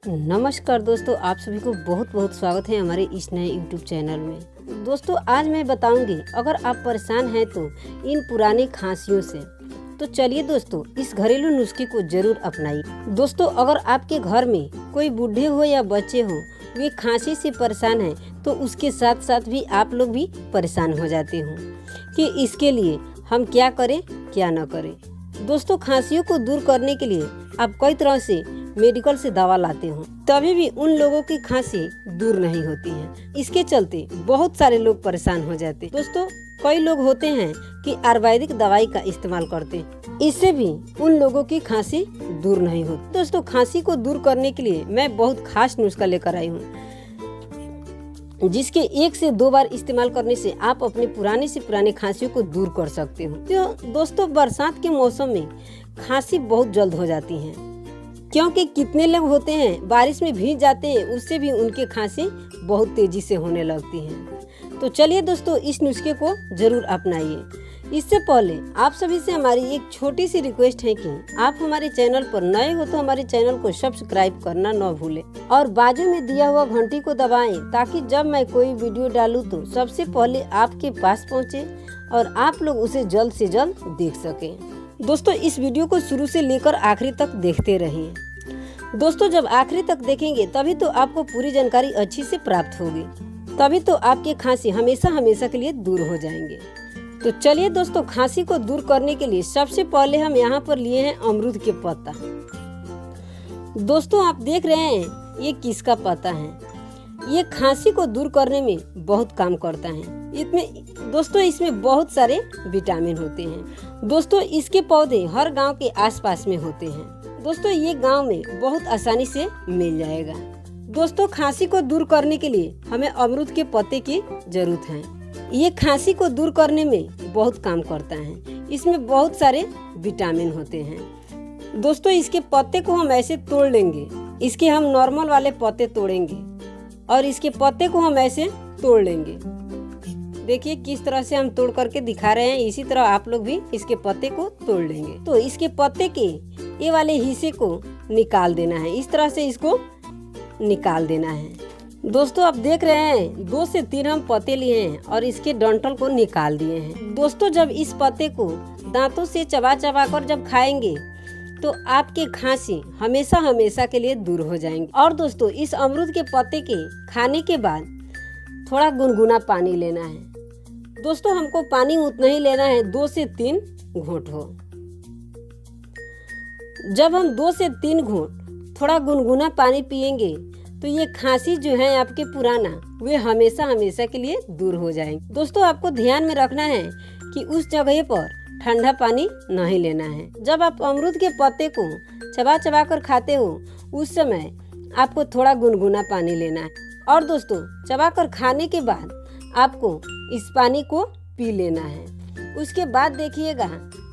नमस्कार दोस्तों, आप सभी को बहुत बहुत स्वागत है हमारे इस नए YouTube चैनल में। दोस्तों आज मैं बताऊंगी अगर आप परेशान हैं तो इन पुरानी खांसियों से, तो चलिए दोस्तों इस घरेलू नुस्खे को जरूर अपनाइए। दोस्तों अगर आपके घर में कोई बूढ़े हो या बच्चे हो, वे खांसी से परेशान हैं तो उसके साथ साथ भी आप लोग भी परेशान हो जाते हो कि इसके लिए हम क्या करें क्या न करें। दोस्तों खांसियों को दूर करने के लिए आप कई तरह से मेडिकल से दवा लाते हो, तभी भी उन लोगों की खांसी दूर नहीं होती है। इसके चलते बहुत सारे लोग परेशान हो जाते हैं। दोस्तों कई लोग होते हैं कि आयुर्वेदिक दवाई का इस्तेमाल करते हैं, इससे भी उन लोगों की खांसी दूर नहीं होती। दोस्तों खांसी को दूर करने के लिए मैं बहुत खास नुस्खा लेकर आई हूँ, जिसके 1 से 2 बार इस्तेमाल करने से आप अपने पुराने से पुराने खांसियों को दूर कर सकते हो। तो दोस्तों बरसात के मौसम में खांसी बहुत जल्द हो जाती है, क्योंकि कितने लोग होते हैं बारिश में भीग जाते हैं, उससे भी उनके खांसी बहुत तेजी से होने लगती है। तो चलिए दोस्तों इस नुस्खे को जरूर अपनाइए। इससे पहले आप सभी से हमारी एक छोटी सी रिक्वेस्ट है कि आप हमारे चैनल पर नए हो तो हमारे चैनल को सब्सक्राइब करना न भूलें और बाजू में दिया हुआ घंटी को दबाएं, ताकि जब मैं कोई वीडियो डालूं तो सबसे पहले आपके पास पहुंचे और आप लोग उसे जल्द से जल्द देख सकें। दोस्तों इस वीडियो को शुरू से लेकर आखिरी तक देखते रहिए। दोस्तों जब आखिरी तक देखेंगे तभी तो आपको पूरी जानकारी अच्छी से प्राप्त होगी, तभी तो आपके खांसी हमेशा हमेशा के लिए दूर हो जाएंगे। तो चलिए दोस्तों खांसी को दूर करने के लिए सबसे पहले हम यहाँ पर लिए हैं अमरूद के पत्ता। दोस्तों आप देख रहे हैं ये किसका पत्ता है। ये खांसी को दूर करने में बहुत काम करता है। इसमें बहुत सारे विटामिन होते हैं। दोस्तों इसके पौधे हर गांव के आसपास में होते हैं। दोस्तों ये गांव में बहुत आसानी से मिल जाएगा। दोस्तों खांसी को दूर करने के लिए हमें अमरूद के पत्ते की जरूरत है। ये खांसी को दूर करने में बहुत काम करता है। इसमें बहुत सारे विटामिन होते हैं। दोस्तों इसके पत्ते को हम ऐसे तोड़ लेंगे, इसके हम नॉर्मल वाले पत्ते तोड़ेंगे और इसके पत्ते को हम ऐसे तोड़ लेंगे। देखिए किस तरह से हम तोड़ करके दिखा रहे हैं, इसी तरह आप लोग भी इसके पत्ते को तोड़ लेंगे। तो इसके पत्ते के ये वाले हिस्से को निकाल देना है, इस तरह से इसको निकाल देना है। दोस्तों आप देख रहे हैं 2 से 3 हम पत्ते लिए हैं और इसके डंठल को निकाल दिए हैं। दोस्तों जब इस पत्ते को दांतों से चबा चबा कर जब खाएंगे तो आपके खांसी हमेशा हमेशा के लिए दूर हो जाएंगे। और दोस्तों इस अमरूद के पत्ते के खाने के बाद थोड़ा गुनगुना पानी लेना है। दोस्तों हमको पानी उतना ही लेना है 2 से 3 घूंट हो। जब हम 2 से 3 घूंट थोड़ा गुनगुना पानी पिएंगे तो ये खांसी जो है आपके पुराना वे हमेशा हमेशा के लिए दूर हो जाएंगे। दोस्तों आपको ध्यान में रखना है कि उस जगह पर ठंडा पानी नहीं लेना है। जब आप अमरूद के पत्ते को चबा चबा कर खाते हो उस समय आपको थोड़ा गुनगुना पानी लेना है। और दोस्तों चबा कर खाने के बाद आपको इस पानी को पी लेना है। उसके बाद देखिएगा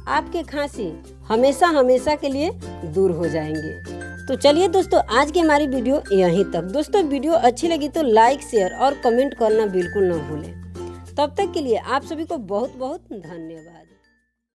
आपके खांसी हमेशा हमेशा के लिए दूर हो जाएंगे। तो चलिए दोस्तों आज की हमारी वीडियो यहीं तक। दोस्तों वीडियो अच्छी लगी तो लाइक शेयर और कमेंट करना बिल्कुल न भूलें। तब तक के लिए आप सभी को बहुत बहुत धन्यवाद।